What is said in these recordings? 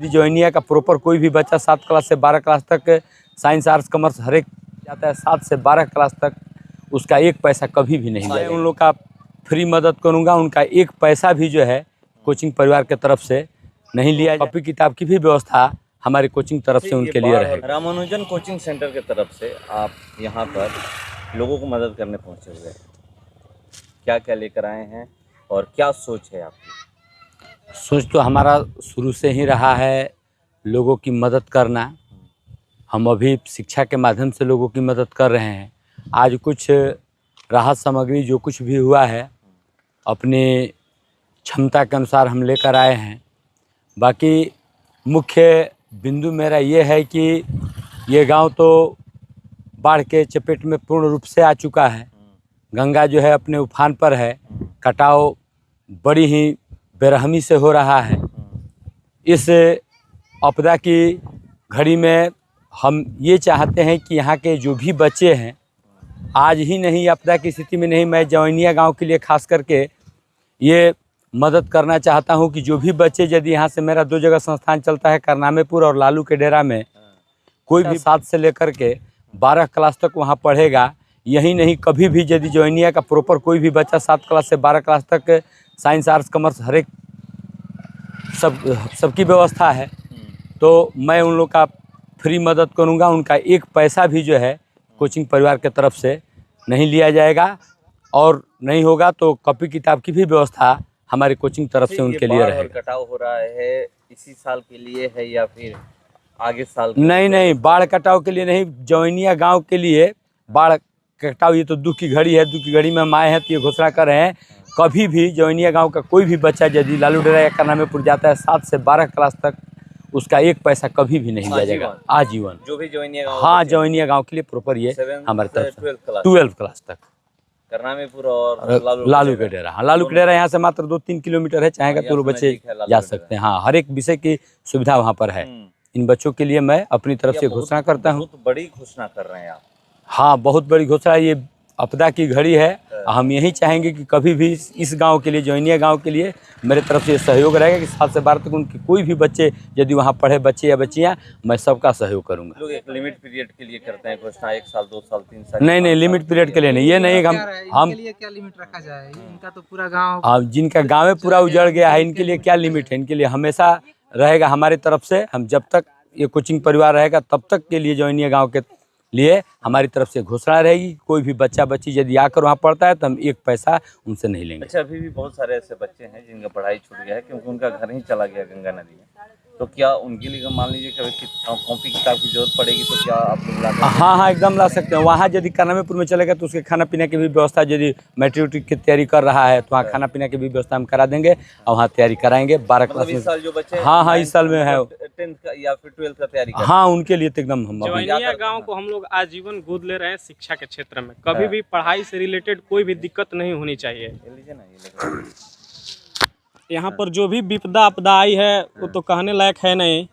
जोइनिया का प्रॉपर कोई भी बच्चा 7 क्लास से 12 क्लास तक साइंस आर्ट्स कॉमर्स हर एक जाता है, 7 से 12 क्लास तक उसका एक पैसा कभी भी नहीं लिया। उन लोग का फ्री मदद करूंगा, उनका एक पैसा भी जो है कोचिंग परिवार के तरफ से नहीं लिया। कॉपी किताब की भी व्यवस्था हमारी कोचिंग तरफ से उनके लिए रहेगा। रामानुजन कोचिंग सेंटर की तरफ से आप यहाँ पर लोगों को मदद करने पहुँचे हुए हैं, क्या क्या लेकर आए हैं और क्या सोच है आपकी? सोच तो हमारा शुरू से ही रहा है लोगों की मदद करना। हम अभी शिक्षा के माध्यम से लोगों की मदद कर रहे हैं। आज कुछ राहत सामग्री जो कुछ भी हुआ है अपनी क्षमता के अनुसार हम लेकर आए हैं। बाकी मुख्य बिंदु मेरा ये है कि ये गांव तो बाढ़ के चपेट में पूर्ण रूप से आ चुका है। गंगा जो है अपने उफान पर है, कटाव बड़ी ही बेरहमी से हो रहा है। इस आपदा की घड़ी में हम ये चाहते हैं कि यहाँ के जो भी बच्चे हैं, आज ही नहीं आपदा की स्थिति में नहीं, मैं जोइनिया गांव के लिए खास करके ये मदद करना चाहता हूं कि जो भी बच्चे, यदि यहाँ से मेरा 2 जगह संस्थान चलता है, करनामेपुर और लालू के डेरा में, कोई भी 7 से लेकर के 12 क्लास तक वहाँ पढ़ेगा। यही नहीं, कभी भी यदि जोइनिया का प्रॉपर कोई भी बच्चा 7 क्लास से 12 क्लास तक साइंस आर्ट्स कॉमर्स हर एक सबकी व्यवस्था है, तो मैं उन लोग का फ्री मदद करूंगा। उनका एक पैसा भी जो है कोचिंग परिवार के तरफ से नहीं लिया जाएगा और नहीं होगा तो कॉपी किताब की भी व्यवस्था हमारी कोचिंग तरफ से उनके लिए रहेगा। कटाव हो रहा है इसी साल के लिए है या फिर आगे साल? नहीं, बाढ़ कटाव के लिए नहीं, जोइनिया गांव के लिए बाढ़ कटाव ये तो दुख की घड़ी है। दुख की घड़ी में हम आए हैं तो ये घोषणा कर रहे हैं, कभी भी जोइनिया गांव का कोई भी बच्चा यदि लालू डेरा या करनामेपुर जाता है 7 से 12 क्लास तक, उसका एक पैसा कभी भी नहीं लिया जाएगा आजीवन। जो भी जोइनिया गांव, हाँ, जोइनिया गांव के लिए प्रॉपर ये हमारे तरफ से 12 क्लास तक करनामेपुर और लालू के डेरा। हाँ, लालू के डेरा यहाँ से मात्र 2-3 किलोमीटर है, चाहेगा तो बच्चे जा सकते हैं। हाँ, हर एक विषय की सुविधा वहाँ पर है। इन बच्चों के लिए मैं अपनी तरफ से घोषणा करता हूँ। बहुत बड़ी घोषणा कर रहे हैं आप। हाँ, बहुत बड़ी घोषणा। ये आपदा की घड़ी है, हम यही चाहेंगे कि कभी भी इस गांव के लिए, जोइनिया गांव के लिए मेरे तरफ से सहयोग रहेगा कि 7 से 12 तक उनके कोई भी बच्चे यदि वहाँ पढ़े, बच्चे या बच्चियाँ, मैं सबका सहयोग करूँगा। लोग एक लिमिट पीरियड के लिए करते हैं घोषणा, 1 साल 2 साल 3 साल? नहीं, लिमिट पीरियड के लिए नहीं। ये नहीं, हम लिए क्या लिमिट रखा जाए? इनका तो पूरा गाँव, हाँ, जिनका गाँव पूरा उजड़ गया है, इनके लिए क्या लिमिट है? इनके लिए हमेशा रहेगा हमारी तरफ से। हम जब तक ये कोचिंग परिवार रहेगा तब तक के लिए जोइनिया गाँव के लिए हमारी तरफ से घोषणा रहेगी। कोई भी बच्चा बच्ची यदि आकर वहाँ पढ़ता है तो हम एक पैसा उनसे नहीं लेंगे। अच्छा, अभी भी बहुत सारे ऐसे बच्चे हैं जिनका पढ़ाई छूट गया है क्योंकि उनका घर ही चला गया गंगा नदी में, तो क्या उनके लिए मान लीजिए कभी कॉपी किताब की जरूरत पड़ेगी तो क्या आप लोग ला? हाँ, एकदम ला सकते हैं। वहाँ यदि करनामेपुर में चलेगा तो उसके खाना पीने की भी व्यवस्था, यदि मैट्रिक की तैयारी कर रहा है तो वहाँ खाना पीने की भी व्यवस्था हम करा देंगे और वहाँ तैयारी कराएंगे 12 क्लास में। इस साल जो बच्चे, हाँ, इस साल में है 10th का या फिर 12th का तैयारी कर, हाँ, उनके लिए तो एकदम हम जोइनिया गांव को हम लोग आजीवन गोद ले रहे हैं। शिक्षा के क्षेत्र में कभी भी पढ़ाई से रिलेटेड कोई भी दिक्कत नहीं होनी चाहिए। यहाँ पर जो भी विपदा आपदा आई है वो तो कहने लायक है नहीं।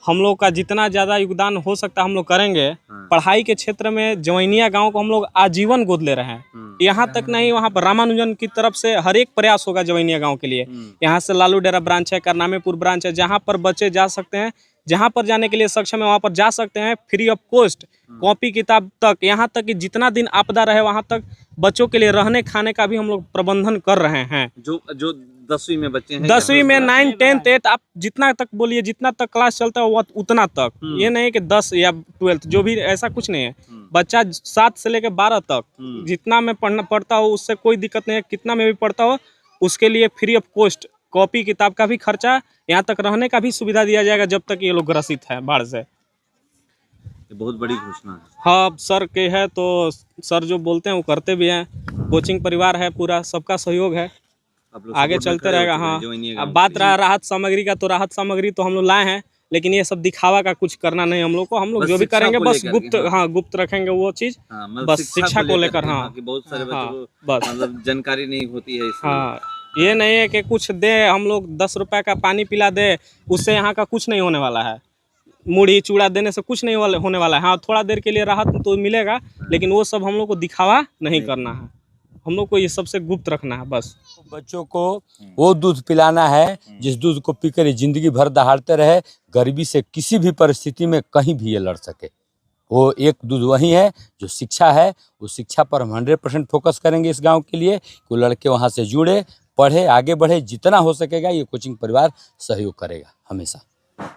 हम लोग का जितना ज़्यादा योगदान हो सकता है हम लोग करेंगे। पढ़ाई के क्षेत्र में जोइनिया गांव को हम लोग आजीवन गोद ले रहे हैं। यहाँ तक नहीं, वहाँ पर रामानुजन की तरफ से हर एक प्रयास होगा जोइनिया गांव के लिए। यहाँ से लालू डेरा ब्रांच है, करनामेपुर ब्रांच है, जहाँ पर बच्चे जा सकते हैं, जहाँ पर जाने के लिए सक्षम है वहाँ पर जा सकते हैं फ्री ऑफ कॉस्ट। कॉपी किताब तक, यहाँ तक कि जितना दिन आपदा रहे वहाँ तक बच्चों के लिए रहने खाने का भी हम लोग प्रबंधन कर रहे हैं। जो 10वीं में बच्चे हैं, 10वीं में 9, 10th, 8th, आप जितना तक बोलिए, जितना तक क्लास चलता है वो उतना तक। ये नहीं कि 10 या 12th, जो भी, ऐसा कुछ नहीं है। बच्चा 7 से लेकर 12 तक जितना में पढ़ता हो उससे कोई दिक्कत नहीं है। कितना में भी पढ़ता हो उसके लिए फ्री ऑफ कॉस्ट कॉपी किताब का भी खर्चा, यहाँ तक रहने का भी सुविधा दिया जाएगा जब तक ये लोग ग्रसित है बाढ़ से। बहुत बड़ी घोषणा है। हाँ, सर के है तो सर जो बोलते हैं वो करते भी हैं। कोचिंग परिवार है, पूरा सबका सहयोग है, आगे चलते रहेगा। हाँ, अब बात रहा राहत सामग्री का, तो राहत सामग्री तो हम लोग लाए हैं, लेकिन ये सब दिखावा का कुछ करना नहीं हम लोग को। हम लोग जो भी करेंगे बस गुप्त, हाँ, गुप्त रखेंगे वो चीज़, बस शिक्षा को लेकर। हाँ, बहुत सारे बच्चों को बस मतलब जानकारी नहीं होती है। हाँ, ये नहीं है कि कुछ दे हम लोग 10 रुपए का पानी पिला दे, उससे यहाँ का कुछ नहीं होने वाला है। मुड़ी चूड़ा देने से कुछ नहीं होने वाला है। हाँ, थोड़ा देर के लिए राहत तो मिलेगा, लेकिन वो सब हम लोग को दिखावा नहीं करना है। हम लोग को ये सबसे गुप्त रखना है बस। बच्चों को वो दूध पिलाना है जिस दूध को पीकर ये जिंदगी भर दहाड़ते रहे, गरीबी से किसी भी परिस्थिति में कहीं भी ये लड़ सके। वो एक दूध वही है जो शिक्षा है। उस शिक्षा पर हम 100% फोकस करेंगे इस गांव के लिए कि वो लड़के वहाँ से जुड़े, पढ़े, आगे बढ़े। जितना हो सकेगा ये कोचिंग परिवार सहयोग करेगा हमेशा।